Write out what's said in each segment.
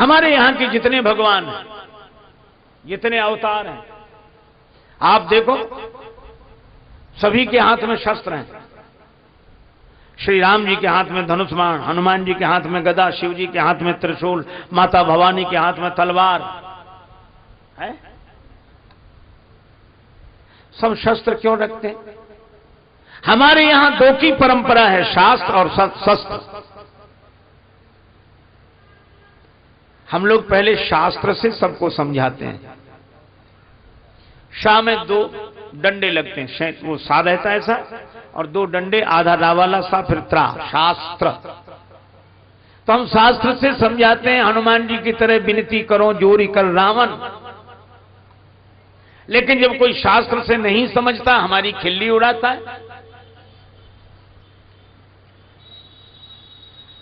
हमारे यहां के जितने भगवान हैं, जितने अवतार हैं, आप देखो सभी के हाथ में शस्त्र हैं। श्री राम जी के हाथ में धनुष बाण, हनुमान जी के हाथ में गदा, शिव जी के हाथ में त्रिशूल, माता भवानी के हाथ में तलवार है। सब शस्त्र क्यों रखते हैं? हमारे यहां दो की परंपरा है, शास्त्र और शस्त्र। हम लोग पहले शास्त्र से सबको समझाते हैं। शाह में दो डंडे लगते हैं, वो सा रहता है ऐसा, और दो डंडे, आधा रा वाला सा, फिर त्रा, शास्त्र। तो हम शास्त्र से समझाते हैं, हनुमान जी की तरह विनती करो जोरी कर रावण। लेकिन जब कोई शास्त्र से नहीं समझता, हमारी खिल्ली उड़ाता है,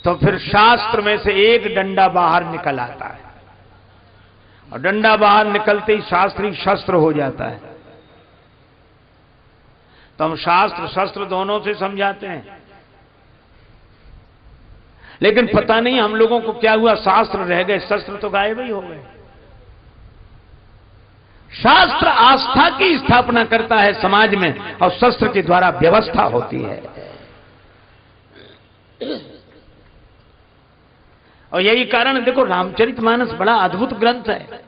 तो फिर शास्त्र में से एक डंडा बाहर निकल आता है, और डंडा बाहर निकलते ही शास्त्री शस्त्र हो जाता है। तो हम शास्त्र शस्त्र दोनों से समझाते हैं। लेकिन पता नहीं हम लोगों को क्या हुआ, शास्त्र रह गए, शस्त्र तो गायब ही हो गए। शास्त्र आस्था की स्थापना करता है समाज में, और शस्त्र के द्वारा व्यवस्था होती है। और यही कारण देखो, रामचरितमानस बड़ा अद्भुत ग्रंथ है,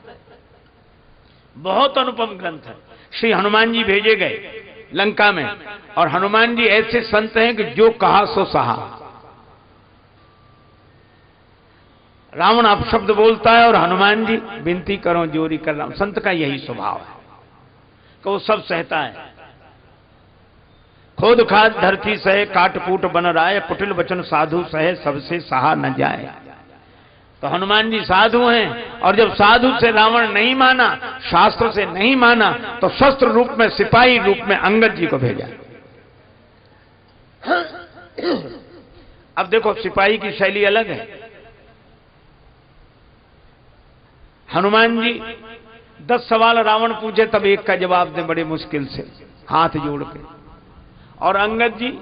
बहुत अनुपम ग्रंथ है। श्री हनुमान जी भेजे गए लंका में, और हनुमान जी ऐसे संत हैं कि जो कहा सो सहा। रावण अपशब्द बोलता है और हनुमान जी विनती करो जोरी कर राम। संत का यही स्वभाव है कि वो सब सहता है। खोद खाद धरती सहे, काटकूट बन राय, कुटिल वचन साधु सहे, सबसे सहा न जाए। तो हनुमान जी साधु हैं, और जब साधु से रावण नहीं माना, शास्त्र से नहीं माना, तो शस्त्र रूप में, सिपाही रूप में अंगद जी को भेजा। अब देखो सिपाही की शैली अलग है। हनुमान जी 10 सवाल रावण पूछे, तब एक का जवाब दे बड़े मुश्किल से, हाथ जोड़ के। और अंगद जी,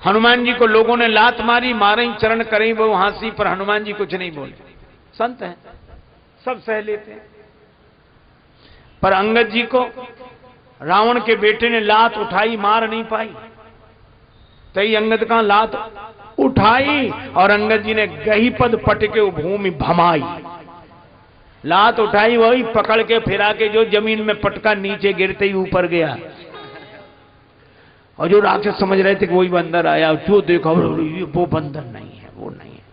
हनुमान जी को लोगों ने लात मारी, मारे चरण करें वो हांसी, पर हनुमान जी कुछ नहीं बोले। संत हैं, सब सह लेते हैं। पर अंगद जी को रावण के बेटे ने लात उठाई, मार नहीं पाई। तई अंगद का लात उठाई, और अंगद जी ने गही पद पटके भूमि भमाई। लात उठाई, वही पकड़ के फिरा के जो जमीन में पटका, नीचे गिरते ही ऊपर गया। और जो राक्षस समझ रहे थे कि वही बंदर आया, जो देखा वो बंदर नहीं है, वो नहीं है।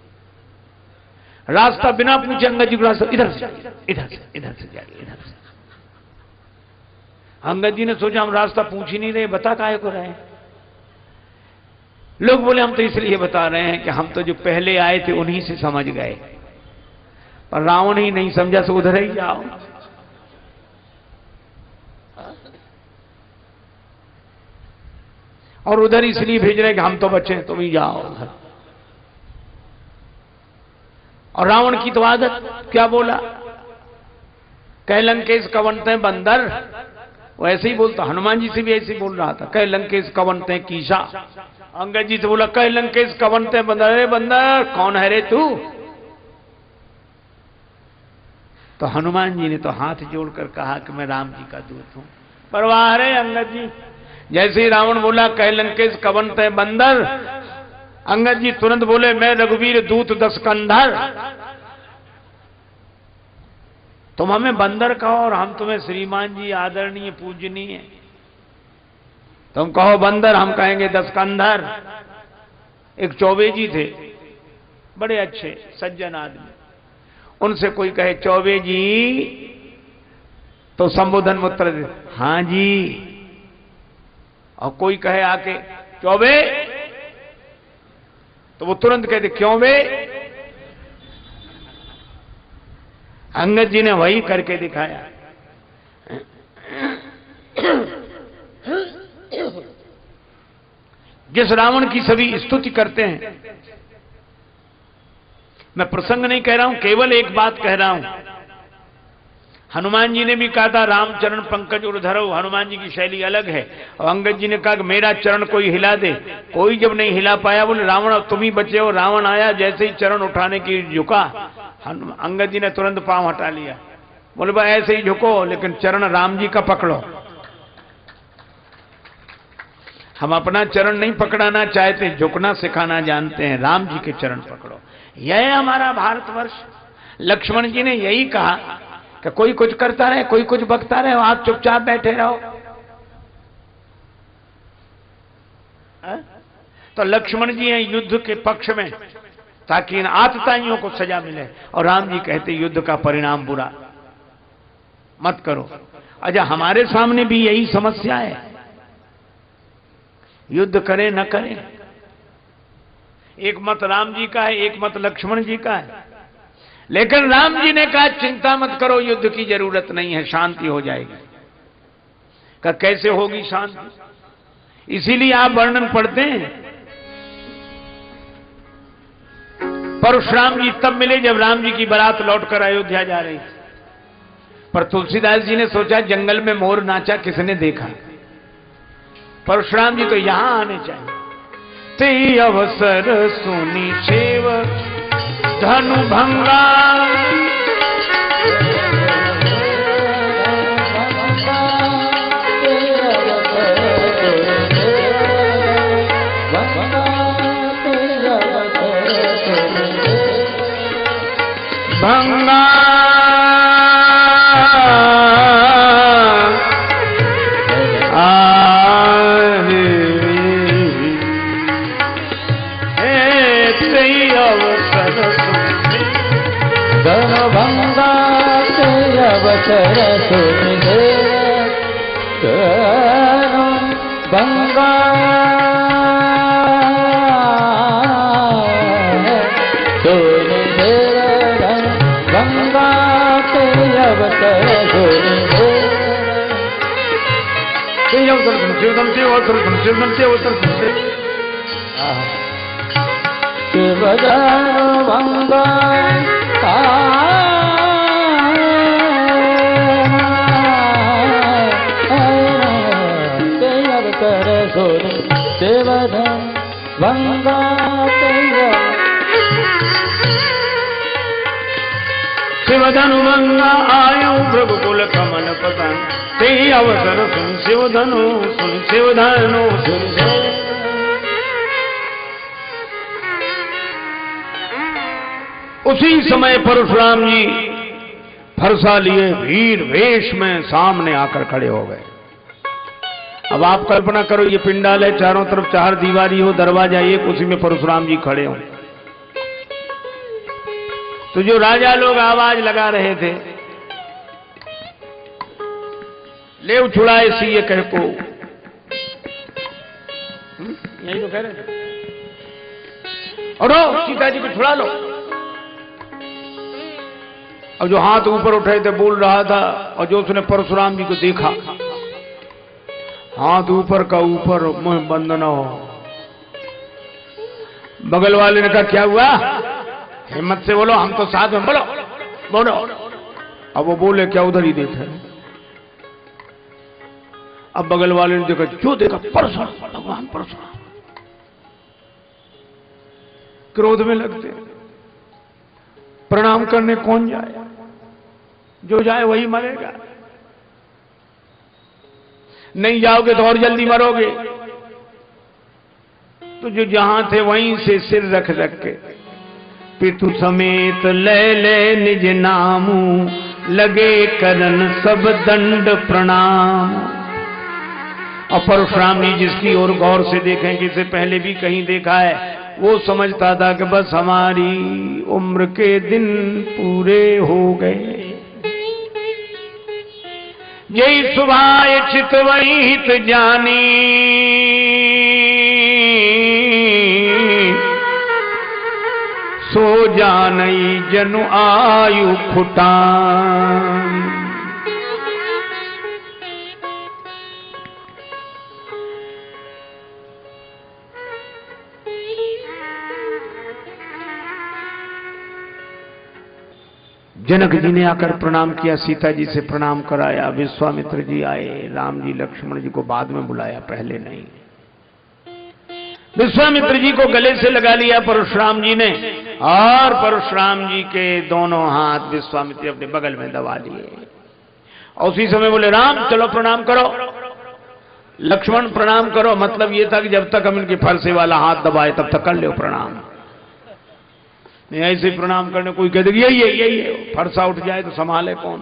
रास्ता बिना पूछे अंगद जी को रास्ता, इधर से इधर से इधर से जाइए, इधर से। अंगद जी ने सोचा हम रास्ता पूछ ही नहीं रहे, बता काहे को रहे। लोग बोले हम तो इसलिए बता रहे हैं कि हम तो जो पहले आए थे उन्हीं से समझ गए, पर रावण ही नहीं समझा, सो उधर ही जाओ। और उधर इसलिए भेज रहे कि हम तो बच्चे हैं, तुम ही जाओ उधर। और रावण की तो आदत, क्या बोला, कह लंकेश कवनते बंदर, वो ऐसे ही बोलता। हनुमान जी से भी ऐसे ही बोल रहा था, कह लंकेश कवनते कीशा। अंगद जी से बोला, कह लंकेश कवनते बंदर, अरे बंदर कौन है रे तू। तो हनुमान जी ने तो हाथ जोड़कर कहा कि मैं राम जी का दूत हूं। परवाह रे अंगद जी। जैसे ही रावण बोला कह लंकेश कवनते बंदर, अंगद जी तुरंत बोले मैं रघुवीर दूत 10 कंधर। तुम हमें बंदर कहो और हम तुम्हें श्रीमान जी, आदरणीय, पूजनीय। तुम कहो बंदर, हम कहेंगे 10 कंधर। एक चौबे जी थे, बड़े अच्छे सज्जन आदमी। उनसे कोई कहे चौबे जी, तो संबोधन में उत्तर दे हां जी। और कोई कहे आके चौबे, तो वो तुरंत कहते क्यों बे। अंगद जी ने वही करके दिखाया। जिस रावण की सभी स्तुति करते हैं, मैं प्रसंग नहीं कह रहा हूं, केवल एक बात कह रहा हूं। हनुमान जी ने भी कहा था रामचरण पंकज उर्धरो, हनुमान जी की शैली अलग है। और अंगद जी ने कहा कि मेरा चरण कोई हिला दे, कोई जब नहीं हिला पाया, बोले रावण तुम ही बचे हो। रावण आया, जैसे ही चरण उठाने की झुका, अंगद जी ने तुरंत पांव हटा लिया, बोले भाई ऐसे ही झुको लेकिन चरण राम जी का पकड़ो। हम अपना चरण नहीं पकड़ाना चाहते, झुकना सिखाना जानते हैं, राम जी के चरण पकड़ो। यह है हमारा भारतवर्ष। लक्ष्मण जी ने यही कहा कि कोई कुछ करता रहे, कोई कुछ बकता रहे, आप चुपचाप बैठे रहो। तो लक्ष्मण जी हैं युद्ध के पक्ष में, ताकि इन आतताइयों को सजा मिले, और राम जी कहते युद्ध का परिणाम बुरा मत करो। अच्छा, हमारे सामने भी यही समस्या है, युद्ध करें न करें, एक मत राम जी का है, एक मत लक्ष्मण जी का है। लेकिन राम जी ने कहा चिंता मत करो, युद्ध की जरूरत नहीं है, शांति हो जाएगी। कहा कैसे होगी शांति? इसीलिए आप वर्णन पढ़ते हैं, परशुराम जी तब मिले जब राम जी की बारात लौटकर अयोध्या जा रही थी। पर तुलसीदास जी ने सोचा जंगल में मोर नाचा किसने देखा, परशुराम जी तो यहां आने चाहिए। ते अवसर सुनी सेव धनु भंगा, भंगा अवसर सुनि भंगा सुनि भंगा ते अवसर सुनि भंगा भंगा शिवधनु भंगा आयो रघुकुल कमल पतन, ते अवसर सुन शिवधनु सुन शिवधनु सुन। उसी समय परशुराम जी फरसा लिए वीर वेश में सामने आकर खड़े हो गए। अब आप कल्पना करो, ये पिंडाल है, चारों तरफ चार दीवारी हो, दरवाजा एक, उसी में परशुराम जी खड़े हो। तो जो राजा लोग आवाज लगा रहे थे, ले छुड़ाए सीए कह को, यही तो कह रहे थे, और सीता जी को छुड़ा लो। अब जो हाथ ऊपर उठाए थे बोल रहा था, और जो उसने परशुराम जी को देखा, हाथ ऊपर का ऊपर, मुंह बंद न हो। बगल वाले ने कहा क्या हुआ, हिम्मत से बोलो, हम तो साथ में, बोलो बोलो। अब वो बोले क्या, उधर ही देखा। अब बगल वाले ने देखा, जो देखा परशुराम, भगवान परशुराम। क्रोध में लगते, प्रणाम करने कौन जाए, जो जाए वही मरेगा, नहीं जाओगे तो और जल्दी मरोगे। तो जो जहां थे वहीं से सिर रख रख के पितु समेत ले ले निज नामू, लगे करन सब दंड प्रणाम। और परशुराम जी जिसकी ओर गौर से देखें कि इसे पहले भी कहीं देखा है, वो समझता था कि बस हमारी उम्र के दिन पूरे हो गए। यही सुभाए चित वही हित जानी, सो जानई जनु आयु खुटान। जनक जी ने आकर प्रणाम किया, सीता जी से प्रणाम कराया, विश्वामित्र जी आए, राम जी लक्ष्मण जी को बाद में बुलाया, पहले नहीं। विश्वामित्र जी को गले से लगा लिया परशुराम जी ने, और परशुराम जी के दोनों हाथ विश्वामित्र अपने बगल में दबा लिए। और उसी समय बोले, राम चलो प्रणाम करो, लक्ष्मण प्रणाम करो। मतलब ये था कि जब तक हम इनके फरसे वाला हाथ दबाए तब तक कर लो प्रणाम, नहीं ऐसे प्रणाम करने कोई कह देगा यही फरसा उठ जाए तो संभाले कौन।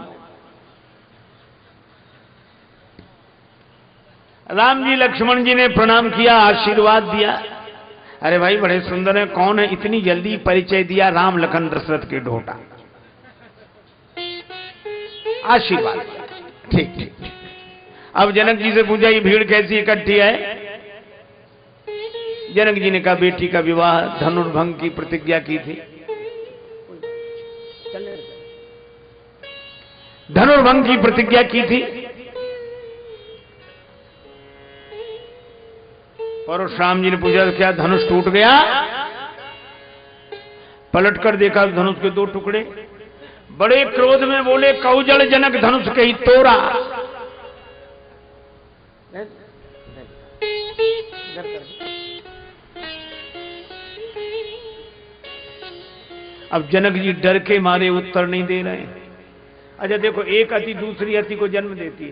राम जी लक्ष्मण जी ने प्रणाम किया, आशीर्वाद दिया। अरे भाई बड़े सुंदर है, कौन है, इतनी जल्दी परिचय दिया, राम लखन दशरथ के ढोटा। आशीर्वाद ठीक ठीक। अब जनक जी से पूछा ये भीड़ कैसी इकट्ठी है। जनक जी ने कहा बेटी का विवाह धनुर्भंग की प्रतिज्ञा की थी, धनुर्भंग की प्रतिज्ञा की थी। परशुराम जी ने पूछा क्या धनुष टूट गया? पलटकर देखा धनुष के दो टुकड़े। बड़े क्रोध में बोले, कौजल जनक धनुष के ही तोड़ा। अब जनक जी डर के मारे उत्तर नहीं दे रहे हैं। अच्छा देखो, एक अति दूसरी अति को जन्म देती है,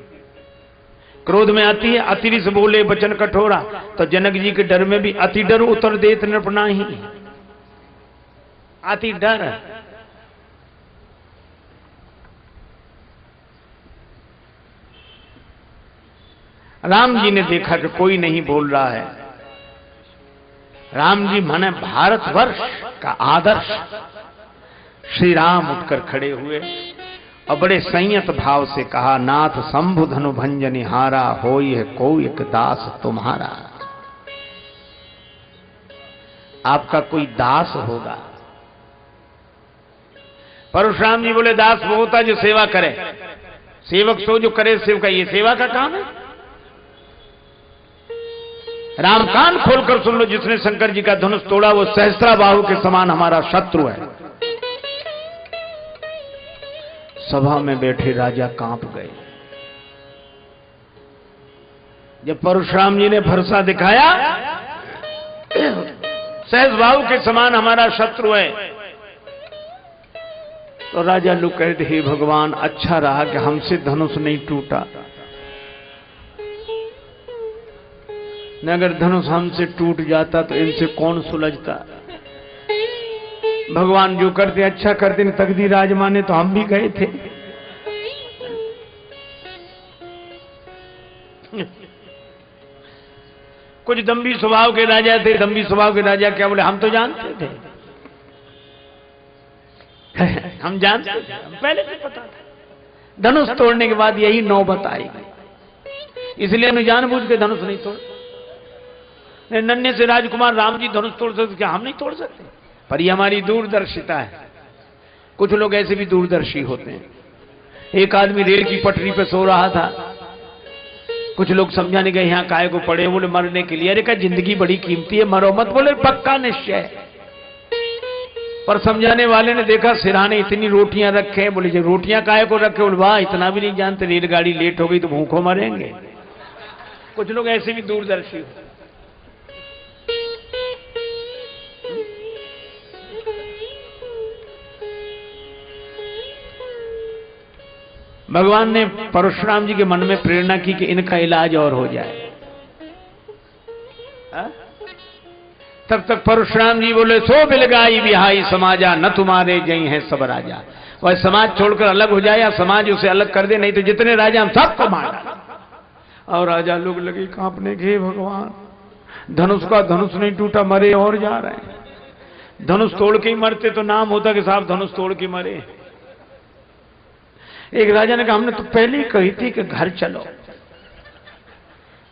क्रोध में आती है, अति से बोले वचन कठोरा, तो जनक जी के डर में भी अति डर उत्तर देत नृपना ही, अति डर। राम जी ने देखा कि कोई नहीं बोल रहा है। राम जी माने भारतवर्ष का आदर्श। श्री राम उठकर खड़े हुए और बड़े संयत भाव से कहा, नाथ शंभु धनु भंजनि हारा, होई है कोई एक दास तुम्हारा। आपका कोई दास होगा। परशुराम जी बोले, दास वो होता जो सेवा करे, सेवक सो जो करे सेवका, ये सेवा का काम है। राम कान खोलकर सुन लो, जिसने शंकर जी का धनुष तोड़ा वो सहस्त्रा बाहु के समान हमारा शत्रु है। सभा में बैठे राजा कांप गए। जब परशुराम जी ने फरसा दिखाया, सहस्त्र बाहु के समान हमारा शत्रु है, तो राजा लोग कहते, हे भगवान अच्छा रहा कि हमसे धनुष नहीं टूटा, न अगर धनुष हमसे टूट जाता तो इनसे कौन सुलझता। भगवान जो करते अच्छा करते, न तकदीर आजमाने तो हम भी गए थे। कुछ दम्भी स्वभाव के राजा थे। दम्भी स्वभाव के राजा क्या बोले, हम तो जानते थे, हम जानते थे, हम पहले से पता था। धनुष तोड़ने के बाद यही नौबत आएगी, इसलिए हमने जानबूझ के धनुष नहीं तोड़। नन्हे से राजकुमार राम जी धनुष तोड़ सकते, क्या हम नहीं तोड़ सकते? पर ये हमारी दूरदर्शिता है। कुछ लोग ऐसे भी दूरदर्शी होते हैं। एक आदमी रेल की पटरी पे सो रहा था, कुछ लोग समझाने गए यहाँ काहे को पड़े, बोले मरने के लिए। अरे क्या जिंदगी बड़ी कीमती है, मरो मत। बोले पक्का निश्चय। पर समझाने वाले ने देखा सिरहाने इतनी रोटियां रखे, बोले जो रोटियां काहे को रखे, बोले वाह इतना भी नहीं जानते, रेलगाड़ी लेट हो गई तो भूखों मरेंगे। कुछ लोग ऐसे भी दूरदर्शी हो। भगवान ने परशुराम जी के मन में प्रेरणा की कि इनका इलाज और हो जाए। तब तक परशुराम जी बोले, सो बिलगाई बिहाई समाजा, न तुम्हारे जई हैं सब राजा। वह समाज छोड़कर अलग हो जाए या समाज उसे अलग कर दे, नहीं तो जितने राजा हम सबको मार डाला। और राजा लोग लगे कांपने के, भगवान धनुष का धनुष नहीं टूटा, मरे और जा रहे हैं। धनुष तोड़ के ही मरते तो नाम होता कि साहब धनुष तोड़ के मरे। एक राजा ने कहा, हमने तो पहले ही कही थी कि घर चलो।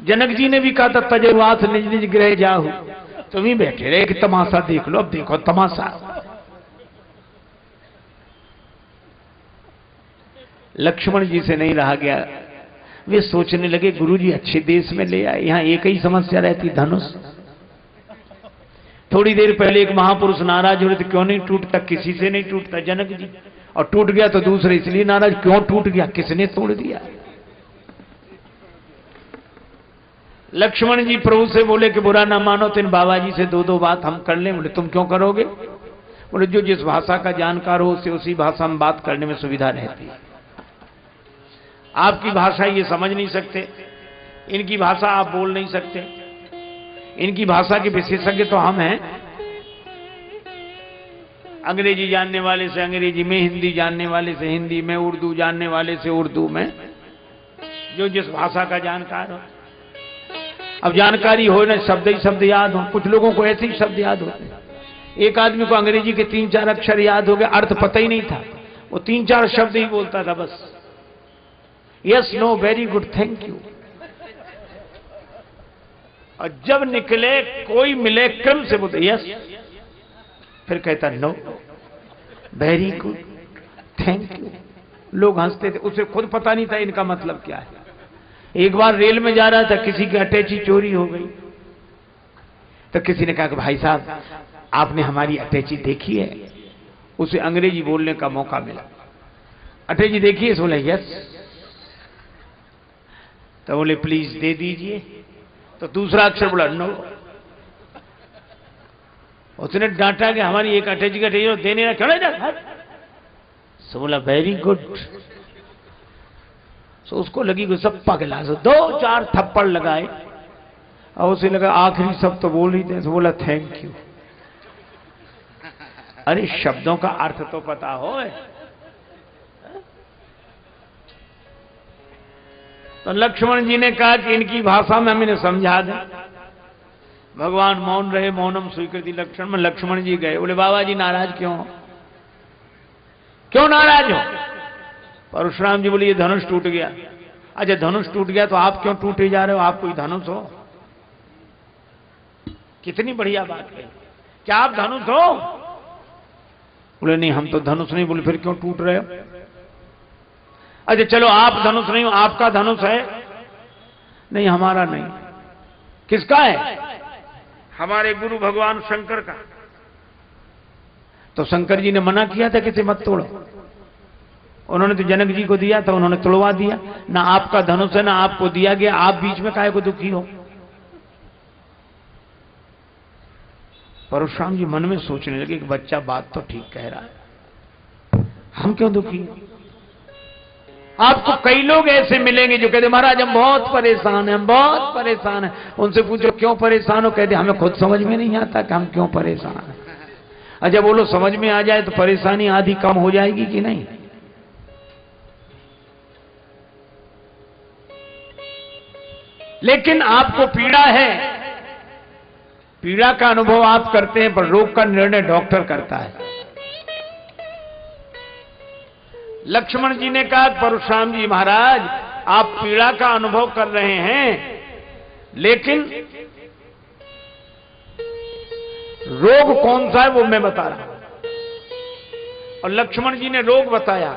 जनक जी ने भी कहा था, तजवाथ निज निज गृह जाहु। तुम ही बैठे रहे कि तमाशा देख लो। अब देखो तमाशा। लक्ष्मण जी से नहीं रहा गया। वे सोचने लगे, गुरुजी अच्छे देश में ले आए, यहां एक ही समस्या रहती, धनुष। थोड़ी देर पहले एक महापुरुष नाराज हो रहे थे, क्यों नहीं टूटता, किसी से नहीं टूटता जनक जी। और टूट गया तो दूसरे इसलिए नाराज, क्यों टूट गया, किसने तोड़ दिया। लक्ष्मण जी प्रभु से बोले कि बुरा ना मानो तो इन बाबा जी से दो दो बात हम कर लें। बोले तुम क्यों करोगे? बोले जो जिस भाषा का जानकार हो उससे उसी भाषा में बात करने में सुविधा रहती है। आपकी भाषा ये समझ नहीं सकते, इनकी भाषा आप बोल नहीं सकते, इनकी भाषा के विशेषज्ञ तो हम हैं। अंग्रेजी जानने वाले से अंग्रेजी में, हिंदी जानने वाले से हिंदी में, उर्दू जानने वाले से उर्दू में, जो जिस भाषा का जानकार हो। अब जानकारी हो ना, शब्द ही शब्द याद हो। कुछ लोगों को ऐसे ही शब्द याद होते हैं। एक आदमी को अंग्रेजी के 3-4 अक्षर याद हो गए, अर्थ पता ही नहीं था, वो 3-4 शब्द ही बोलता था बस। Yes, no, very good, thank you. और जब निकले कोई मिले क्रम से बोलते यस, फिर कहता no, very good, thank you. लोग हंसते थे, उसे खुद पता नहीं था इनका मतलब क्या है। एक बार रेल में जा रहा था, किसी की अटैची चोरी हो गई, तो किसी ने कहा कि भाई साहब आपने हमारी अटैची देखी है? उसे अंग्रेजी बोलने का मौका मिला। अटैची देखी है? बोले यस। तो बोले प्लीज दे दीजिए। तो दूसरा अक्षर बोला नो। उसने डांटा कि हमारी एक अटैची का देने ना, क्यों नहीं जा? सो बोला वेरी गुड। सो उसको लगी कि सब पगला, 2-4 थप्पड़ लगाए और उसे लगा आखिरी सब तो बोल ही थे। तो बोला थैंक यू। अरे शब्दों का अर्थ तो पता हो। तो लक्ष्मण जी ने कहा कि इनकी भाषा में हम इन्हें समझा दें। भगवान मौन रहे, मौनम स्वीकृति लक्षण में। लक्ष्मण जी गए, बोले बाबा जी नाराज क्यों हो? क्यों नाराज हो? परशुराम जी बोले ये धनुष टूट गया। अच्छा धनुष टूट गया तो आप क्यों टूटे जा रहे हो? आप कोई धनुष हो? कितनी बढ़िया बात है। क्या आप धनुष हो? बोले नहीं हम तो धनुष नहीं। बोले फिर क्यों टूट रहे हो? अच्छा चलो आप धनुष नहीं हो, आपका धनुष है? नहीं हमारा नहीं। किसका है? हमारे गुरु भगवान शंकर का। तो शंकर जी ने मना किया था किसी मत तोड़ो। उन्होंने तो जनक जी को दिया था, उन्होंने तोड़वा दिया। ना आपका धनुष है ना आपको दिया गया, आप बीच में काहे को दुखी हो? परशुराम जी मन में सोचने लगे कि बच्चा बात तो ठीक कह रहा है, हम क्यों दुखी हैं? आपको कई लोग ऐसे मिलेंगे जो कहते महाराज हम बहुत परेशान हैं, हम बहुत परेशान हैं। उनसे पूछो क्यों परेशान हो? कहते हमें खुद समझ में नहीं आता कि हम क्यों परेशान हैं। अच्छा बोलो समझ में आ जाए तो परेशानी आधी कम हो जाएगी कि नहीं? लेकिन आपको पीड़ा है, पीड़ा का अनुभव आप करते हैं, पर रोग का निर्णय डॉक्टर करता है। लक्ष्मण जी ने कहा परशुराम जी महाराज आप पीड़ा का अनुभव कर रहे हैं, लेकिन रोग कौन सा है वो मैं बता रहा हूं। और लक्ष्मण जी ने रोग बताया।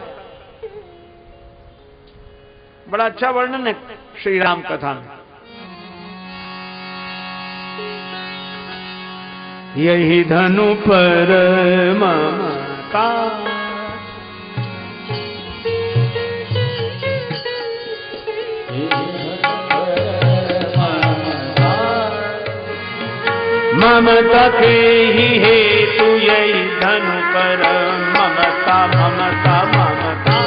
बड़ा अच्छा वर्णन है श्री राम कथा में। यही धनु पर ममता ममता के ही हेतु यही धनु पर ममता ममता ममता।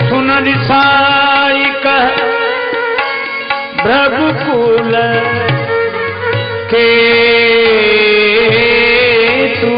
सुन रिसाई कह भृगुकुल के तू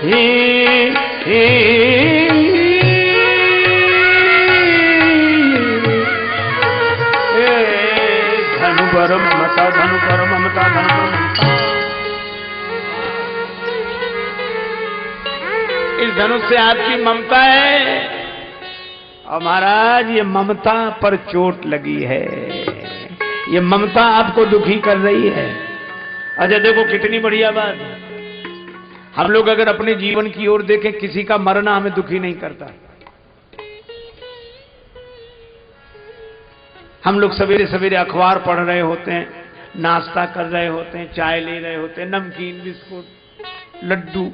he धनु पर ममता, धनु पर ममता। इस धनुष से आपकी ममता है और महाराज ये ममता पर चोट लगी है, ये ममता आपको दुखी कर रही है। अच्छा देखो कितनी बढ़िया बात है, हम लोग अगर अपने जीवन की ओर देखें, किसी का मरना हमें दुखी नहीं करता। हम लोग सवेरे सवेरे अखबार पढ़ रहे होते हैं, नाश्ता कर रहे होते हैं, चाय ले रहे होते हैं, नमकीन, बिस्कुट, लड्डू,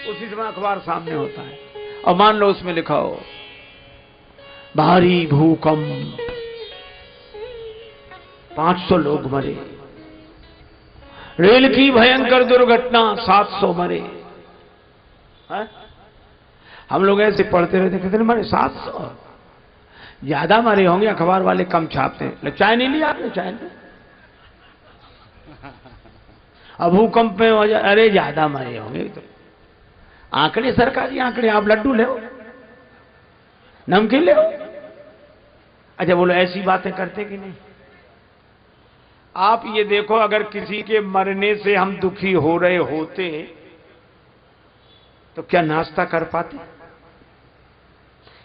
उसी समय अखबार सामने होता है और मान लो उसमें लिखा हो भारी भूकंप, 500 लोग मरे, रेल की भयंकर दुर्घटना, 700 मरे। है? हम लोग ऐसे पढ़ते रहते, कितने मरे? 700। ज्यादा मरे होंगे, अखबार वाले कम छापते हैं। चाय नहीं लिया आपने? चाय नहीं। अब भूकंप में हो जाए, अरे ज्यादा मरे होंगे। तो आंकड़े, सरकारी आंकड़े, आप लड्डू ले, नमकीन ले। अच्छा बोलो, ऐसी बातें करते कि नहीं? आप ये देखो, अगर किसी के मरने से हम दुखी हो रहे होते तो क्या नाश्ता कर पाते?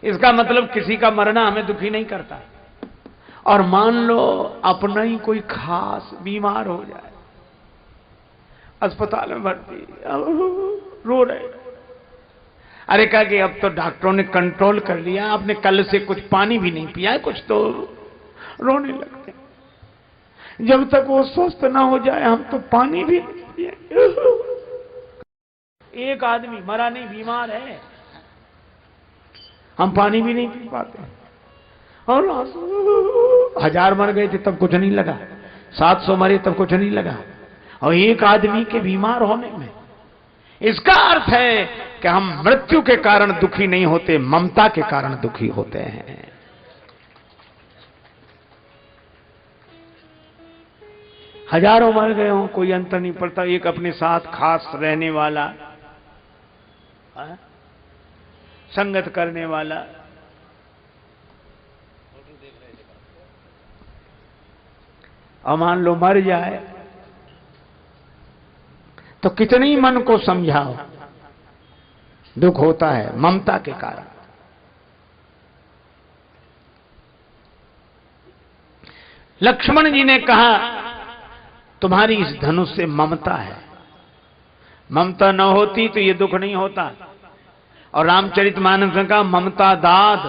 इसका मतलब किसी का मरना हमें दुखी नहीं करता। और मान लो अपना ही कोई खास बीमार हो जाए, अस्पताल में भर्ती, रो रहे, अरे कहा कि अब तो डॉक्टरों ने कंट्रोल कर लिया, आपने कल से कुछ पानी भी नहीं पिया है, कुछ तो रोने लगते। जब तक वो स्वस्थ ना हो जाए हम तो पानी भी नहीं पिए। एक आदमी मरा नहीं, बीमार है, हम पानी भी नहीं पी पाते। और 1000 मर गए थे तब कुछ नहीं लगा, 700 मरे तब कुछ नहीं लगा, और एक आदमी के बीमार होने में। इसका अर्थ है कि हम मृत्यु के कारण दुखी नहीं होते, ममता के कारण दुखी होते हैं। हजारों मर गए हों, कोई अंतर नहीं पड़ता। एक अपने साथ खास रहने वाला, संगत करने वाला, और मान लो मर जाए तो कितनी मन को समझाओ, दुख होता है ममता के कारण। लक्ष्मण जी ने कहा तुम्हारी इस धनुष से ममता है, ममता न होती तो ये दुख नहीं होता। और रामचरितमानस में कहा ममता दाद,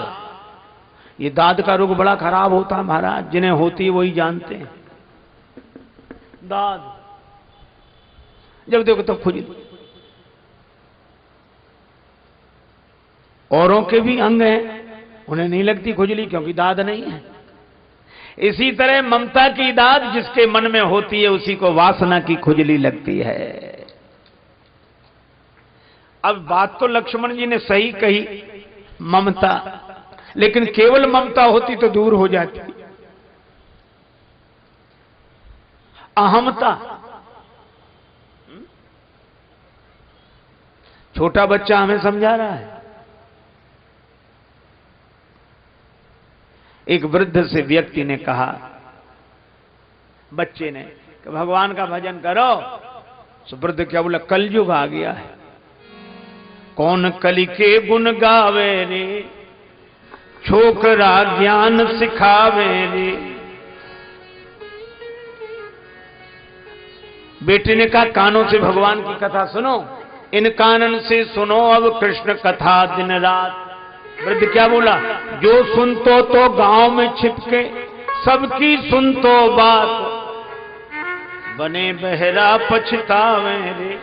ये दाद का रोग बड़ा खराब होता है महाराज, जिन्हें होती है वही जानते हैं। दाद जब देखो तो खुजली, औरों के भी अंग हैं, उन्हें नहीं लगती खुजली क्योंकि दाद नहीं है। इसी तरह ममता की दाद जिसके मन में होती है उसी को वासना की खुजली लगती है। अब बात तो लक्ष्मण जी ने सही कही, ममता, लेकिन केवल ममता होती तो दूर हो जाती। अहमता, छोटा बच्चा हमें समझा रहा है। एक वृद्ध से व्यक्ति ने कहा, बच्चे ने, कि भगवान का भजन करो। तो वृद्ध क्या बोला, कलयुग आ गया है, कौन कलि के गुण गावे रे, छोकरा ज्ञान सिखावे रे। बेटे ने कहा कानों से भगवान की कथा सुनो, इन कानन से सुनो अब कृष्ण कथा दिन रात। वृद्ध क्या बोला, जो सुनतो तो गांव में छिपके, सबकी सुनतो बात, बने बहरा पछतावे रे।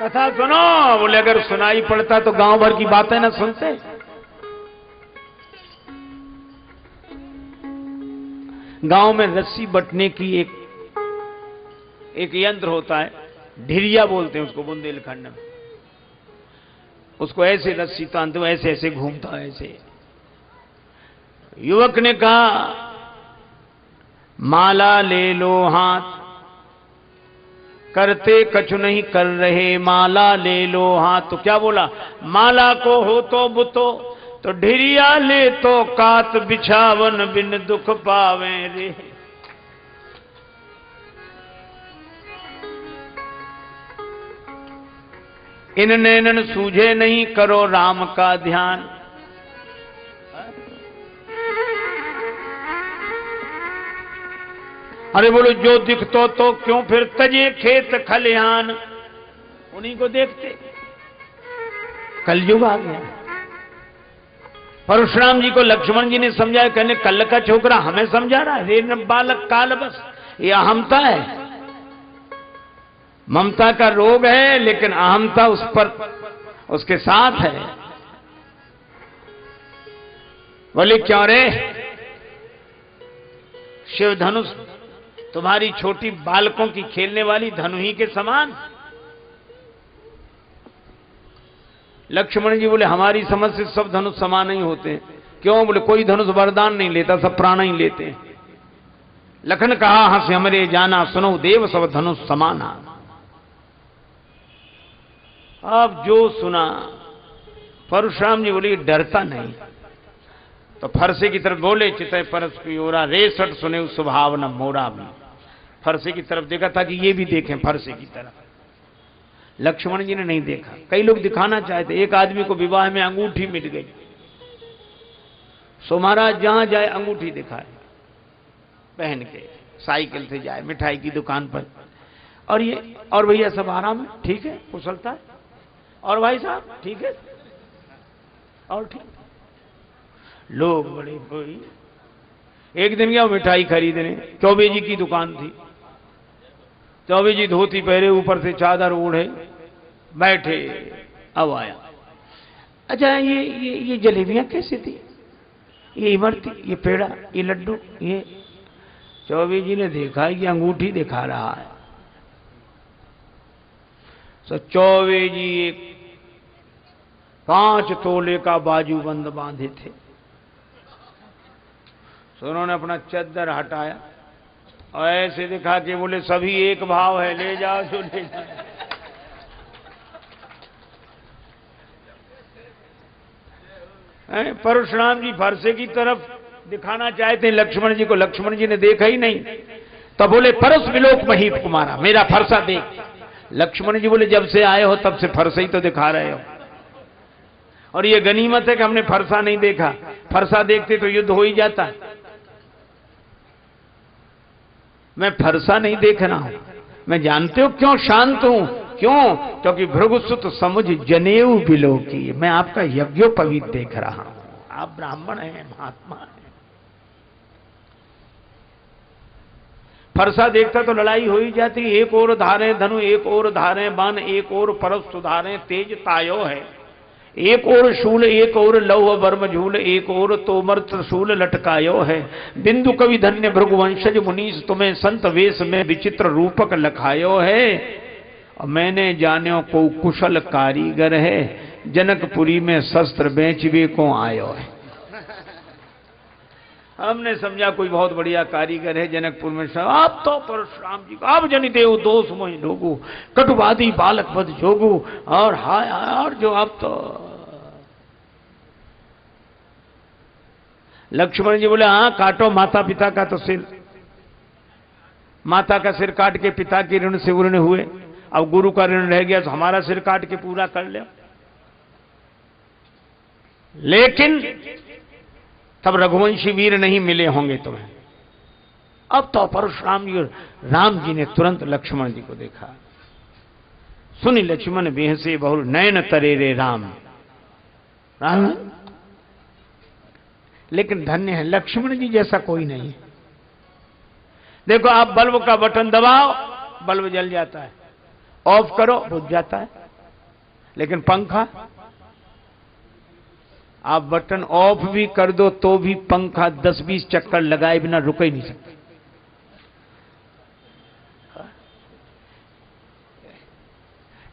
कथा सुनो, बोले अगर सुनाई पड़ता तो गांव भर की बातें ना सुनते। गांव में रस्सी बटने की एक यंत्र होता है, ढिरिया बोलते हैं उसको बुंदेलखंड में। उसको ऐसे रस्सी तानते हो, ऐसे ऐसे घूमता है ऐसे। युवक ने कहा माला ले लो हाथ, करते कछु नहीं कर रहे, माला ले लो हाथ। तो क्या बोला, माला को हो तो बुतो, तो ढिरिया ले तो कात बिछावन बिन दुख पावे रे। इन नैनन सूझे नहीं करो राम का ध्यान। अरे बोलो जो दिखतो तो क्यों फिर तजे खेत खलिहान, उन्हीं को देखते। कलयुग आ गया। परशुराम जी को लक्ष्मण जी ने समझाया, कहने कल का छोकरा हमें समझा रहा है, रे बालक काल बस। ये अहमता है, ममता का रोग है, लेकिन अहमता उस पर उसके साथ है। बोले क्यों रे, शिव धनुष तुम्हारी छोटी बालकों की खेलने वाली धनु ही के समान। लक्ष्मण जी बोले हमारी समझ से सब धनुष समान नहीं होते। क्यों? बोले कोई धनुष वरदान नहीं लेता, सब प्राण ही लेते हैं। लखन कहा हंस हमरे जाना, सुनो देव सब धनुष समाना। अब जो सुना, परशुराम जी बोले डरता नहीं। तो फरसे की तरफ बोले, चितय परस की ओरा रेसट सुने उस स्वभाव न मोरा भी। फरसे की तरफ देखा था कि ये भी देखें फरसे की तरफ। लक्ष्मण जी ने नहीं देखा। कई लोग दिखाना चाहते। एक आदमी को विवाह में अंगूठी मिल गई, सो महाराज जहां जाए अंगूठी दिखाए, पहन के साइकिल से जाए मिठाई की दुकान पर। और ये और भैया सब आराम है, ठीक है, कुशलता है, और भाई साहब ठीक है, और ठीक। लोग बड़े कोई एक दिन गया मिठाई खरीदने, चौबे जी की दुकान थी। चौबे जी धोती पहरे, ऊपर से चादर ओढ़े बैठे। अब आया, अच्छा ये जलेबियां कैसी थी, ये इमरती, ये पेड़ा, ये लड्डू, ये। चौबे जी ने देखा कि अंगूठी दिखा रहा है। तो चौबे जी एक 5 तोले का बाजूबंद बांधे थे। तो उन्होंने अपना चद्दर हटाया और ऐसे दिखा के बोले सभी एक भाव है, ले जाओ जो ले जाओ। परशुराम जी फरसे की तरफ दिखाना चाहते हैं लक्ष्मण जी को, लक्ष्मण जी ने देखा ही नहीं। तो बोले परस विलोक महीप कुमारा, मेरा फरसा देख। लक्ष्मण जी बोले जब से आए हो तब से फरसा ही तो दिखा रहे हो, और ये गनीमत है कि हमने फरसा नहीं देखा। फरसा देखते तो युद्ध हो ही जाता। मैं फरसा नहीं देख रहा हूं। मैं जानते हो क्यों शांत हूं? क्यों? क्योंकि भृगुसुत समुझ जनेऊ बिलो की, मैं आपका यज्ञोपवीत देख रहा हूं। आप ब्राह्मण हैं, महात्मा हैं। फरसा देखता तो लड़ाई हो ही जाती। एक और धारे धनु, एक और धारे बाण, एक और परस सुधारे तेज तायो है। एक और शूल, एक और लौह वर्म झूल, एक और तोमर त्रिशूल लटकायो है। बिंदु कवि धन्य भृगुवंशज मुनीस, तुम्हें संत वेश में विचित्र रूपक लखायो है। और मैंने जान्यो को कुशल कारीगर है, जनकपुरी में शस्त्र बेचवे को आयो है। हमने समझा कोई बहुत बढ़िया कारीगर है जनकपुर में। आप तो परशुराम जी को आप जनि देव दोष मोहि लोगु, कटुवादी बालक बद जोगु, और हाय और जो आप तो। लक्ष्मण जी बोले हाँ काटो माता पिता का तो सिर। माता का सिर काट के पिता के ऋण से उर्ण हुए, अब गुरु का ऋण रह गया तो हमारा सिर काट के पूरा कर ले। लेकिन तब रघुवंशी वीर नहीं मिले होंगे तुम्हें। अब तो परशुराम जी और राम जी ने तुरंत लक्ष्मण जी को देखा। सुनी लक्ष्मण बेहसे बहुल नयन तरे रे राम। राम लेकिन धन्य है लक्ष्मण जी जैसा कोई नहीं है। देखो आप बल्ब का बटन दबाओ, बल्ब जल जाता है, ऑफ करो बुझ जाता है। लेकिन पंखा आप बटन ऑफ भी कर दो तो भी पंखा 10-20 चक्कर लगाए बिना रुक ही नहीं सकते।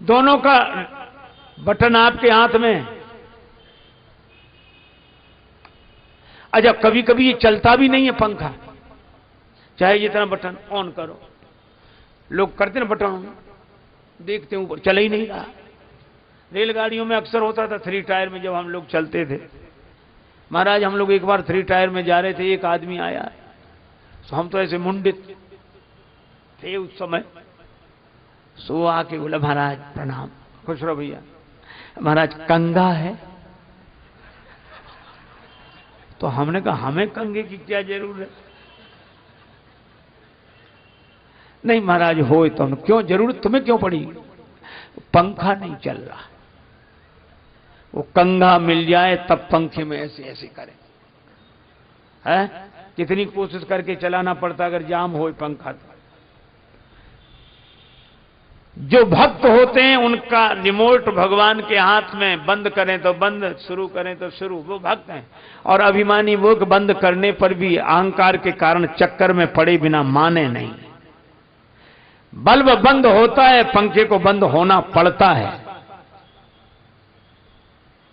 दोनों का बटन आपके हाथ में। अच्छा कभी कभी ये चलता भी नहीं है पंखा, चाहे जितना बटन ऑन करो। लोग करते ना बटन देखते हैं ऊपर, चल ही नहीं रहा। रेलगाड़ियों में अक्सर होता था 3 टायर में जब हम लोग चलते थे, महाराज हम लोग एक बार 3 टायर में जा रहे थे, एक आदमी आया, तो हम तो ऐसे मुंडित थे उस समय, सो आके बोला महाराज प्रणाम, खुश रहो भैया, महाराज कंगा है। तो हमने कहा हमें कंगे की क्या जरूरत है? नहीं महाराज हो तो क्यों जरूरत तुम्हें क्यों पड़ी? पंखा नहीं चल रहा, वो कंगा मिल जाए तब पंखे में ऐसे ऐसे करें, है कितनी कोशिश करके चलाना पड़ता अगर जाम हो पंखा। तो जो भक्त होते हैं उनका रिमोट भगवान के हाथ में, बंद करें तो बंद, शुरू करें तो शुरू, वो भक्त हैं। और अभिमानी वो बंद करने पर भी अहंकार के कारण चक्कर में पड़े बिना माने नहीं। बल्ब बंद होता है, पंखे को बंद होना पड़ता है।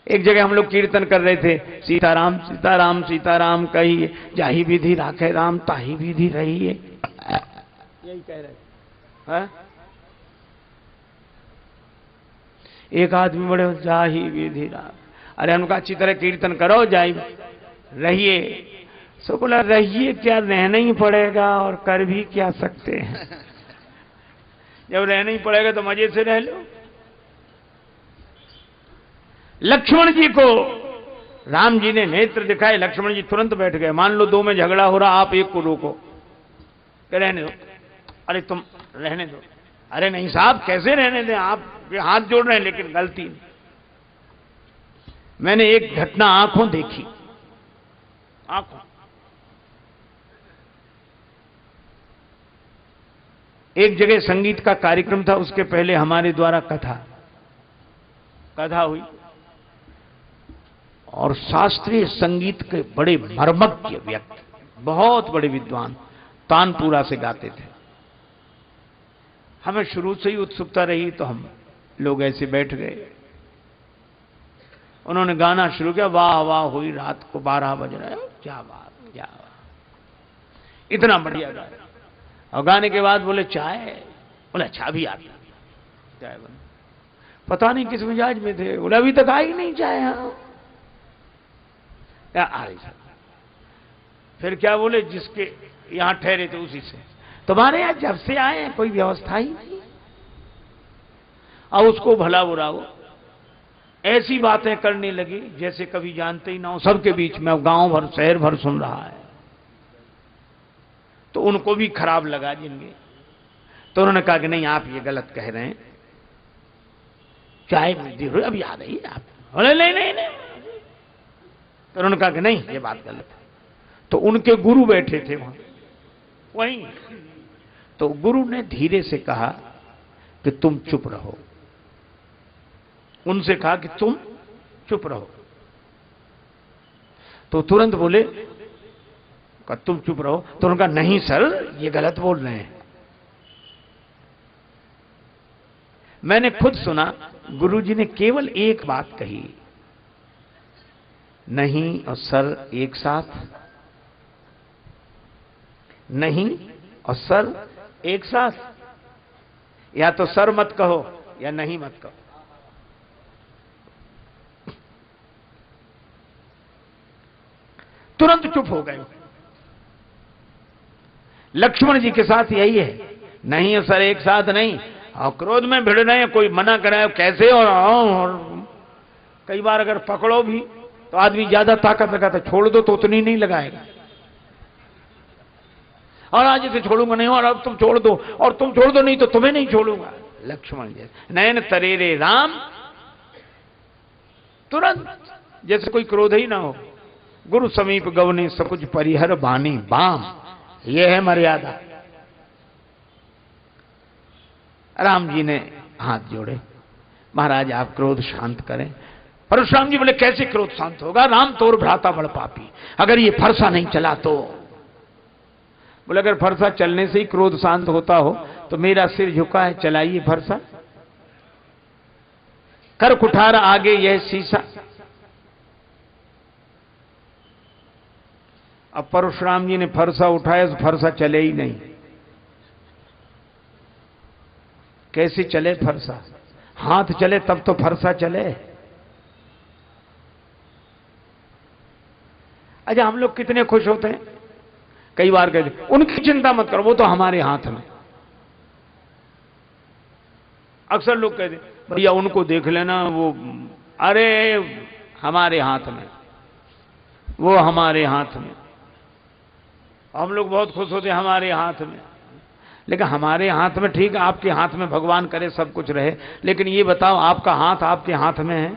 एक जगह हम लोग कीर्तन कर रहे थे, सीताराम सीताराम सीताराम कहिए, जाही विधि राखे राम ताही विधि रहिए, यही कह रहे हैं। एक आदमी बड़े जाही विधि राम, अरे उनका अच्छी तरह कीर्तन करो, जाही रहिए। सो बोला रहिए क्या, रहना ही पड़ेगा और कर भी क्या सकते हैं। जब रहना ही पड़ेगा तो मजे से रह लो। लक्ष्मण जी को राम जी ने नेत्र दिखाए, लक्ष्मण जी तुरंत बैठ गए। मान लो 2 में झगड़ा हो रहा, आप एक को रोको, रहने दो, अरे तुम रहने दो, अरे नहीं साहब कैसे रहने दें, आप हाथ जोड़ रहे हैं, लेकिन गलती। मैंने एक घटना आंखों देखी, आंखों। एक जगह संगीत का कार्यक्रम था, उसके पहले हमारे द्वारा कथा हुई, और शास्त्रीय संगीत के बड़े मर्मज्ञ व्यक्ति, बहुत बड़े विद्वान, तानपुरा से गाते थे। हमें शुरू से ही उत्सुकता रही, तो हम लोग ऐसे बैठ गए। उन्होंने गाना शुरू किया, वाह वाह हुई रात को 12 बज रहे, क्या बात क्या बात, इतना बढ़िया गाया। और गाने के बाद बोले चाय, बोले अच्छा भी आती चाय बन। पता नहीं किस मिजाज में थे, बोले अभी तक आई नहीं चाय। हाँ आ रही। फिर क्या बोले, जिसके यहां ठहरे थे उसी से, तुम्हारे यहां जब से आए हैं कोई व्यवस्था ही नहीं। अब उसको भला बुरा वो ऐसी बातें करने लगी जैसे कभी जानते ही ना हो, सबके बीच में, गांव भर शहर भर सुन रहा है। तो उनको भी खराब लगा जिनके, तो उन्होंने कहा कि नहीं आप ये गलत कह रहे हैं, चाय में देर अभी आ रही है आप। बोले नहीं नहीं नहीं, तो उन्होंने कहा कि नहीं ये बात गलत है। तो उनके गुरु बैठे थे वहीं, तो गुरु ने धीरे से कहा कि तुम चुप रहो। उनसे कहा कि तुम चुप रहो, तो तुरंत बोले तुम चुप रहो। तो उन्होंने कहा नहीं सर ये गलत बोल रहे हैं। मैंने खुद सुना, गुरुजी ने केवल एक बात कही, नहीं और सर एक साथ, नहीं और सर एक साथ, या तो सर मत कहो या नहीं मत कहो। तुरंत चुप हो गए। लक्ष्मण जी के साथ यही है, नहीं सर एक साथ नहीं, और क्रोध में भिड़ रहे हैं, कोई मना कराए कैसे, और कई बार अगर पकड़ो भी तो आदमी ज्यादा ताकत लगाता, छोड़ दो तो उतनी नहीं लगाएगा, और आज इसे छोड़ूंगा नहीं, और अब तुम छोड़ दो, और तुम छोड़ दो नहीं तो तुम्हें नहीं छोड़ूंगा। लक्ष्मण जी नयन तरेरे राम, तुरंत जैसे कोई क्रोध ही ना हो। गुरु समीप गवने सकुज परिहर बानी बाम, यह है मर्यादा। राम जी ने हाथ जोड़े, महाराज आप क्रोध शांत करें। परशुराम जी बोले कैसे क्रोध शांत होगा, राम तोर भ्राता बड़ पापी, अगर ये फरसा नहीं चला तो। बोले अगर फरसा चलने से ही क्रोध शांत होता हो तो मेरा सिर झुका है, चलाइए फरसा। कर कुठार आगे यह शीशा। अब परशुराम जी ने फरसा उठाया तो फरसा चले ही नहीं। कैसे चले फरसा, हाथ चले तब तो फरसा चले। अच्छा, हम लोग कितने खुश होते हैं, कई बार कहते उनकी चिंता मत करो, वो तो हमारे हाथ में। अक्सर लोग कहते भैया उनको देख लेना, वो अरे हमारे हाथ में, वो हमारे हाथ में। हम लोग बहुत खुश होते हैं हमारे हाथ में, लेकिन हमारे हाथ में ठीक है, आपके हाथ में भगवान करे सब कुछ रहे, लेकिन ये बताओ आपका हाथ आपके हाथ में है?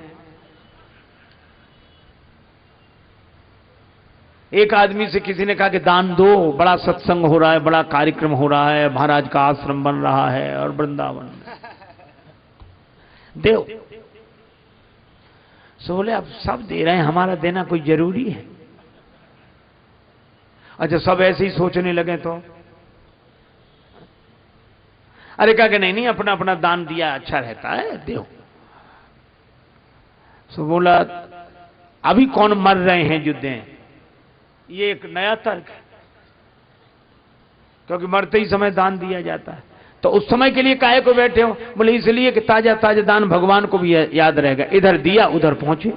एक आदमी से किसी ने कहा कि दान दो, बड़ा सत्संग हो रहा है, बड़ा कार्यक्रम हो रहा है, महाराज का आश्रम बन रहा है और वृंदावन दो। सो बोले अब सब दे रहे हैं, हमारा देना कोई जरूरी है? अच्छा, सब ऐसे ही सोचने लगे तो? अरे कहा कि नहीं नहीं, अपना अपना दान दिया अच्छा रहता है, दो। सो बोला अभी कौन मर रहे हैं जो दें? ये एक नया तर्क है, क्योंकि मरते ही समय दान दिया जाता है। तो उस समय के लिए काहे को बैठे हो? बोले इसलिए कि ताजा ताजा दान भगवान को भी याद रहेगा, इधर दिया उधर पहुंचे।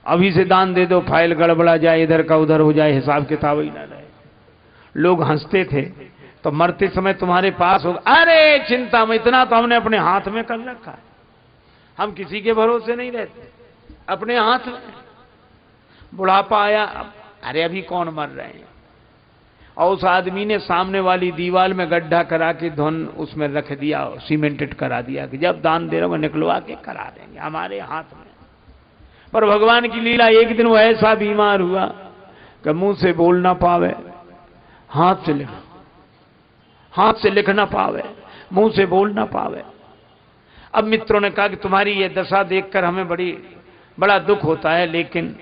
अभी से दान दे दो, फाइल गड़बड़ा जाए, इधर का उधर हो जाए, हिसाब किताब ही ना रहे। लोग हंसते थे, तो मरते समय तुम्हारे पास होगा, अरे चिंता में, इतना तो हमने अपने हाथ में कर रखा है। हम किसी के भरोसे नहीं रहते, अपने हाथ में। बुढ़ापा आया, अरे अभी कौन मर रहे हैं? और उस आदमी ने सामने वाली दीवार में गड्ढा करा के धन उसमें रख दिया, सीमेंटेड करा दिया कि जब दान दे रहा हूं निकलवा के करा देंगे, हमारे हाथ में। पर भगवान की लीला, एक दिन वो ऐसा बीमार हुआ कि मुंह से बोल ना पावे, हाथ से लिख ना पावे, मुंह से बोल ना पावे। अब मित्रों ने कहा कि तुम्हारी ये दशा देखकर हमें बड़ा दुख होता है, लेकिन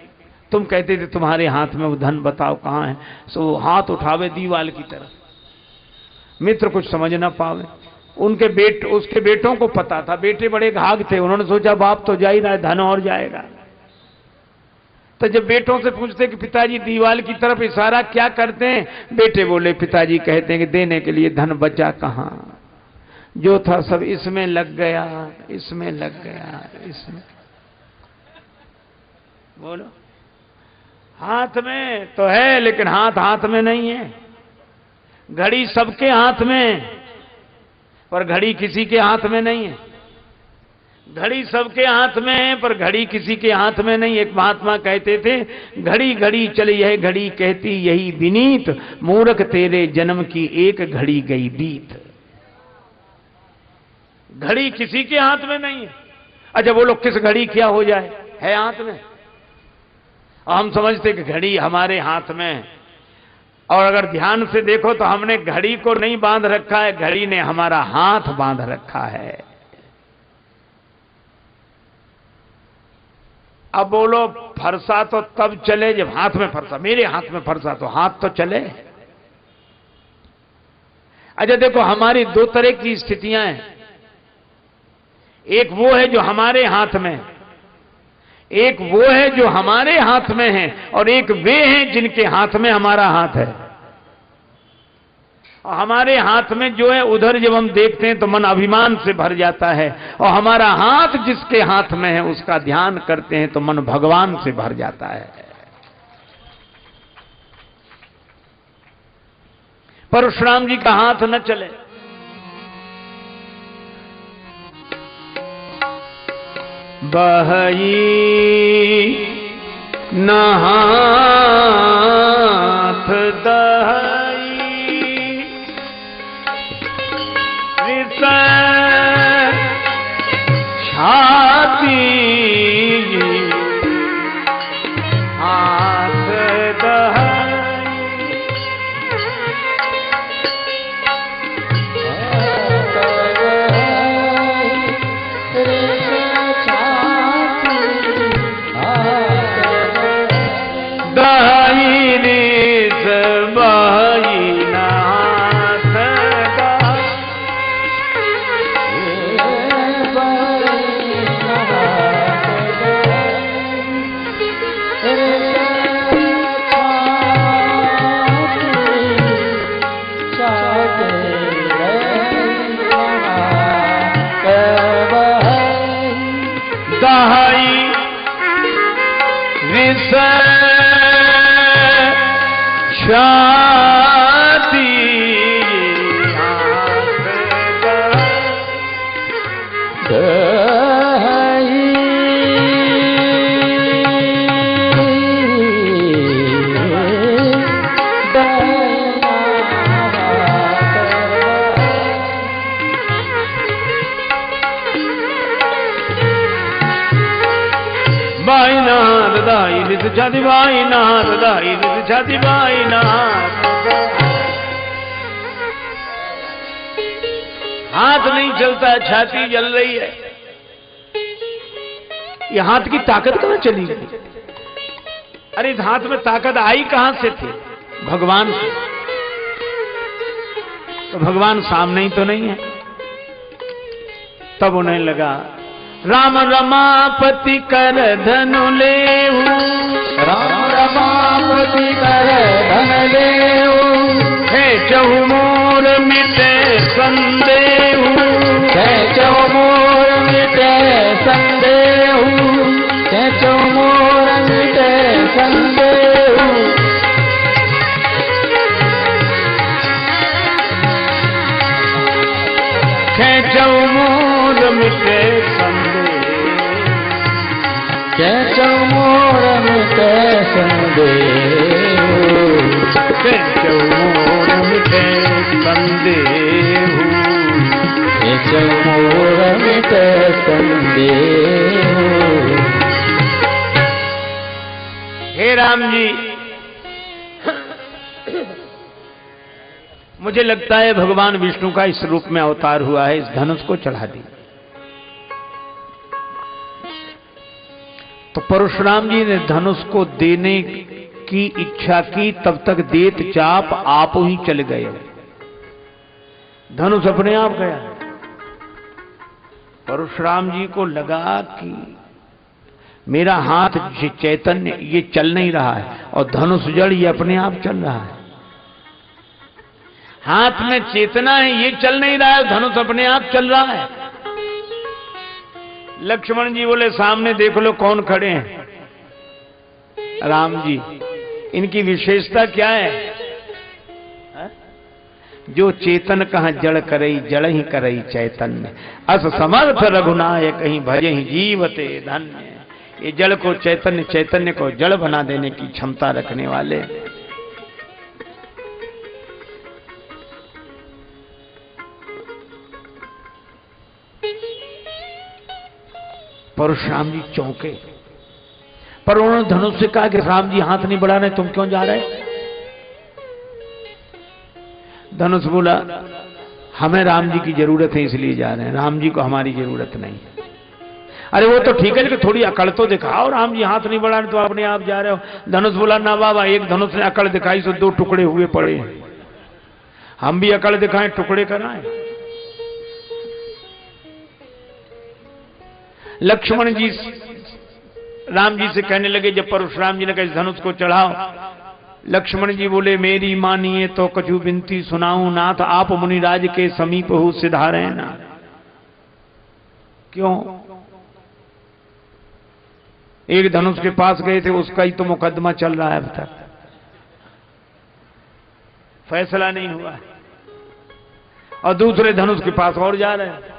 तुम कहते थे तुम्हारे हाथ में वो धन, बताओ कहां है? सो हाथ उठावे दीवाल की तरफ। मित्र कुछ समझ ना पावे। उसके बेटों को पता था, बेटे बड़े घाघ थे, उन्होंने सोचा बाप तो जा ही रहा है, धन और जाएगा। तो जब बेटों से पूछते कि पिताजी दीवाल की तरफ इशारा क्या करते हैं, बेटे बोले पिताजी कहते हैं कि देने के लिए धन बचा कहां, जो था सब इसमें लग गया, इसमें लग गया, इसमें। बोलो, हाथ में तो है लेकिन हाथ में नहीं है। घड़ी सबके हाथ में, पर घड़ी किसी के हाथ में नहीं है। घड़ी सबके हाथ में है, पर घड़ी किसी के हाथ में नहीं। एक महात्मा कहते थे, घड़ी घड़ी चली है घड़ी कहती यही विनीत, मूर्ख तेरे जन्म की एक घड़ी गई बीत। घड़ी किसी के हाथ में नहीं है। अच्छा बोलो किस घड़ी क्या हो जाए, है हाथ में? और हम समझते कि घड़ी हमारे हाथ में है, और अगर ध्यान से देखो तो हमने घड़ी को नहीं बांध रखा है, घड़ी ने हमारा हाथ बांध रखा है। अब बोलो फरसा तो तब चले जब हाथ में फरसा, मेरे हाथ में फरसा तो हाथ तो चले। अच्छा देखो, हमारी दो तरह की स्थितियां हैं। एक वो है जो हमारे हाथ में, एक वो है जो हमारे हाथ में है, और एक वे हैं जिनके हाथ में हमारा हाथ है। और हमारे हाथ में जो है उधर जब हम देखते हैं तो मन अभिमान से भर जाता है, और हमारा हाथ जिसके हाथ में है उसका ध्यान करते हैं तो मन भगवान से भर जाता है। परशुराम जी का हाथ न चले, बहई न हाथ दहई रिस छाती हाथ दहई रिस बहई नाथ दहई रिस हाथी बाईनाथ दाई रित छाती बाईनाथ दाई रित छाती बाईनाथ। हाथ नहीं चलता, छाती जल रही है। ये हाथ की ताकत कहां चली गई? अरे इस हाथ में ताकत आई कहां से थी? भगवान से। तो भगवान सामने ही तो नहीं है। तब उन्हें लगा राम रमापति कर धनु लेहू, राम रमापति कर धन लेहू, है चहु मोर मिटे संदेहू, है चहु मोर मिटे संदेहू, है चहु मोर मिटे संदेहू। खेचौ मोर मिटे संदेह, खेचौ मोर मिटे संदेह, खेचौ मोर मिटे संदेह, खेचौ मोर मिटे संदेह। हे राम जी, मुझे लगता है भगवान विष्णु का इस रूप में अवतार हुआ है। इस धनुष को चढ़ा दी। तो परशुराम जी ने धनुष को देने की इच्छा की, तब तक देत चाप आप ही चले गए। धनुष अपने आप गया। परशुराम जी को लगा कि मेरा हाथ चैतन्य ये चल नहीं रहा है और धनुष जड़ ये अपने आप चल रहा है। हाथ में चेतना है, ये चल नहीं रहा है, धनुष अपने आप चल रहा है। लक्ष्मण जी बोले सामने देख लो कौन खड़े हैं। राम जी, इनकी विशेषता क्या है? जो चेतन कहां जड़ करई, जड़ ही करई चैतन्य, अस समर्थ रघुनायक कहीं भजे ही जीवते धन्य। ये जड़ को चैतन्य, चैतन्य को जड़ बना देने की क्षमता रखने वाले। परशुराम जी चौंके, पर उन्होंने धनुष से कहा कि राम जी हाथ नहीं बढ़ा रहे, तुम क्यों जा रहे? धनुष बोला हमें राम जी की जरूरत है इसलिए जा रहे हैं, राम जी को हमारी जरूरत नहीं। अरे वो तो ठीक है लेकिन थोड़ी अकड़ तो दिखाओ, राम जी हाथ नहीं बढ़ा रहे तो अपने आप जा रहे हो। धनुष बोला ना बाबा, एक धनुष ने अकड़ दिखाई तो 2 टुकड़े हुए पड़े हैं। हम भी अकड़ दिखाएं, टुकड़े कराएं। लक्ष्मण जी राम जी से कहने लगे, जब परशुराम जी ने कहा इस धनुष को चढ़ाओ, लक्ष्मण जी बोले मेरी मानिए तो कछु विनती सुनाऊं नाथ, आप मुनिराज के समीप हो सिधारे ना। क्यों? एक धनुष के पास गए थे, उसका ही तो मुकदमा चल रहा है, अब तक फैसला नहीं हुआ है, और दूसरे धनुष के पास और जा रहे हैं।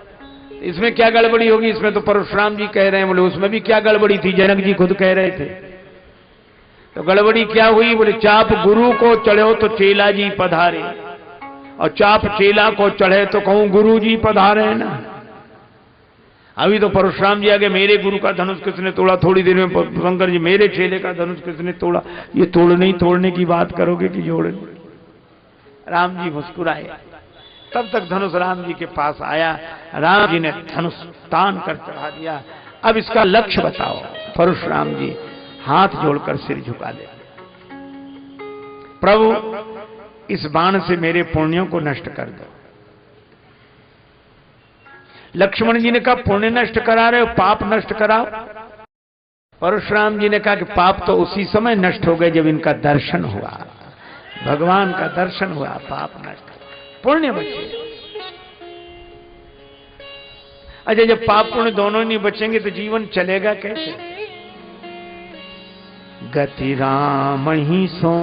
इसमें क्या गड़बड़ी होगी? इसमें तो परशुराम जी कह रहे हैं। बोले उसमें भी क्या गड़बड़ी थी? जनक जी खुद कह रहे थे। तो गड़बड़ी क्या हुई? बोले चाप गुरु को चढ़ो तो चेला जी पधारे, और चाप चेला को चढ़े तो कहूं गुरु जी पधारे ना। अभी तो परशुराम जी आगे मेरे गुरु का धनुष किसने तोड़ा, थोड़ी देर में शंकर जी मेरे चेले का धनुष किसने तोड़ा। ये तोड़ने ही तोड़ने की बात करोगे कि जोड़ने? राम जी मुस्कुराए। तब तक धनुष राम जी के पास आया, राम जी ने धनुष तान कर चढ़ा दिया। अब इसका लक्ष्य बताओ। परशुराम जी हाथ जोड़कर सिर झुका दे, प्रभु इस बाण से मेरे पुण्यों को नष्ट कर दो। लक्ष्मण जी ने कहा पुण्य नष्ट करा रहे हो, पाप नष्ट कराओ। परशुराम जी ने कहा कि पाप तो उसी समय नष्ट हो गए जब इनका दर्शन हुआ, भगवान का दर्शन हुआ, पाप नष्ट, पुण्य बचे। अच्छा जब पाप पुण्य दोनों नहीं बचेंगे तो जीवन चलेगा कैसे? गति राम ही सो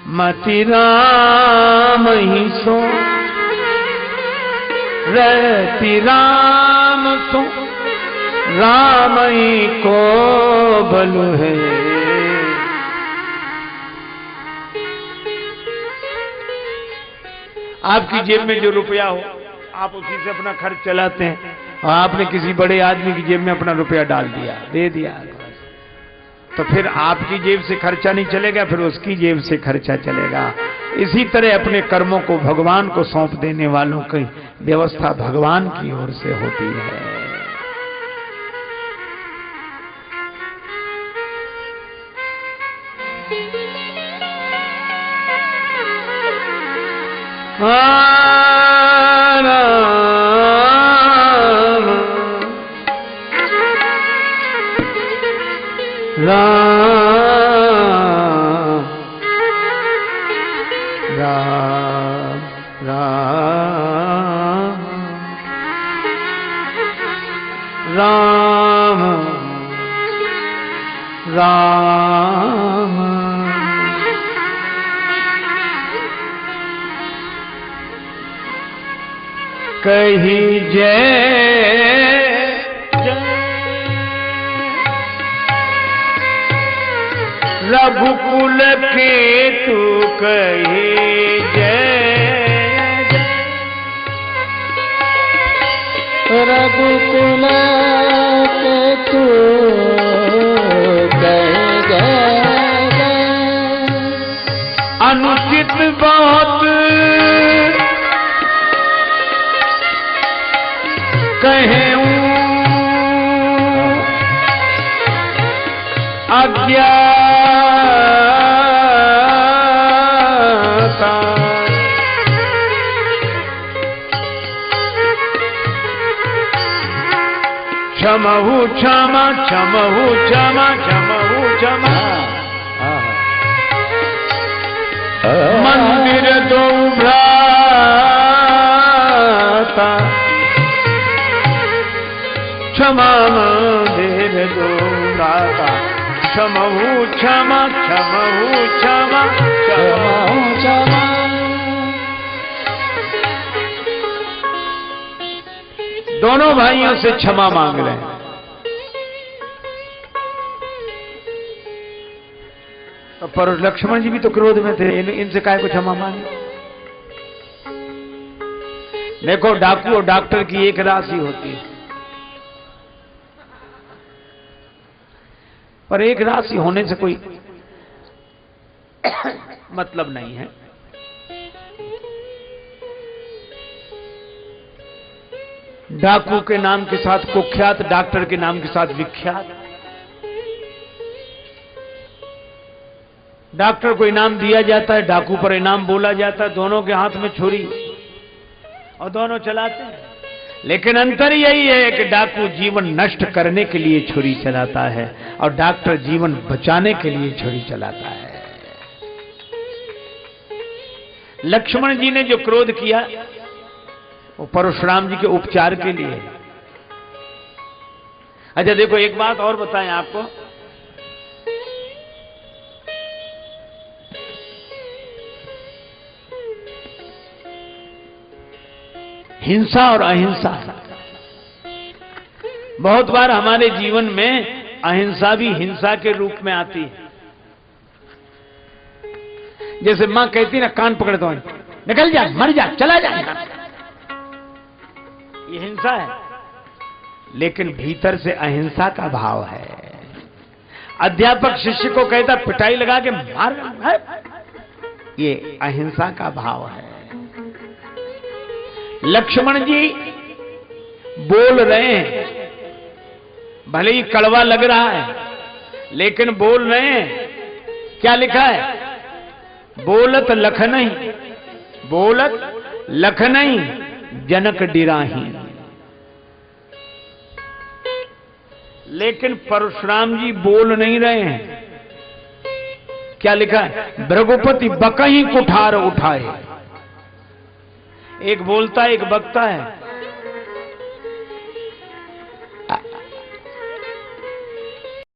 मति राम ही सो रहती राम सो राम ही को बलु है। आपकी जेब में जो रुपया हो आप उसी से अपना खर्च चलाते हैं, और आपने किसी बड़े आदमी की जेब में अपना रुपया डाल दिया, दे दिया, तो फिर आपकी जेब से खर्चा नहीं चलेगा, फिर उसकी जेब से खर्चा चलेगा। इसी तरह अपने कर्मों को भगवान को सौंप देने वालों की व्यवस्था भगवान की ओर से होती है। राम राम कही जय रघुकुल के तू कही जय रघुकुल के तू कही जय। अनुचित बहुत कहूं अज्ञाता क्षमहु क्षमा क्षमहु क्षमा क्षमहु क्षमा। मंदिर दो भ्राता क्षमा मंदिर दो भ्राता क्षमहु क्षमा क्षमहु क्षमा क्षमहु क्षमा। दोनों भाइयों से क्षमा मांग रहे हैं। पर लक्ष्मण जी भी तो क्रोध में थे, इनसे काहे को क्षमा मांगे। देखो डाकू और डॉक्टर की एक राशि होती है, पर एक राशि होने से कोई मतलब नहीं है। डाकू के नाम के साथ कुख्यात, डॉक्टर के नाम के साथ विख्यात। डॉक्टर को इनाम दिया जाता है, डाकू पर इनाम बोला जाता है। दोनों के हाथ में छुरी और दोनों चलाते हैं, लेकिन अंतर यही है कि डाकू जीवन नष्ट करने के लिए छुरी चलाता है और डॉक्टर जीवन बचाने के लिए छुरी चलाता है। लक्ष्मण जी ने जो क्रोध किया वो परशुराम जी के उपचार के लिए। अच्छा देखो एक बात और बताएं आपको, हिंसा और अहिंसा। बहुत बार हमारे जीवन में अहिंसा भी हिंसा के रूप में आती है। जैसे मां कहती ना कान पकड़ दो, निकल जा, मर जा, चला जा, ये हिंसा है, लेकिन भीतर से अहिंसा का भाव है। अध्यापक शिष्य को कहता पिटाई लगा के मार, ये अहिंसा का भाव है। लक्ष्मण जी बोल रहे हैं, भले ही कड़वा लग रहा है, लेकिन बोल रहे हैं। क्या लिखा है? बोलत लख नहीं, बोलत लख नहीं, जनक डिराही। लेकिन परशुराम जी बोल नहीं रहे हैं। क्या लिखा है? भृगुपति बकही कुठार उठाए। एक बोलता है, एक बकता है।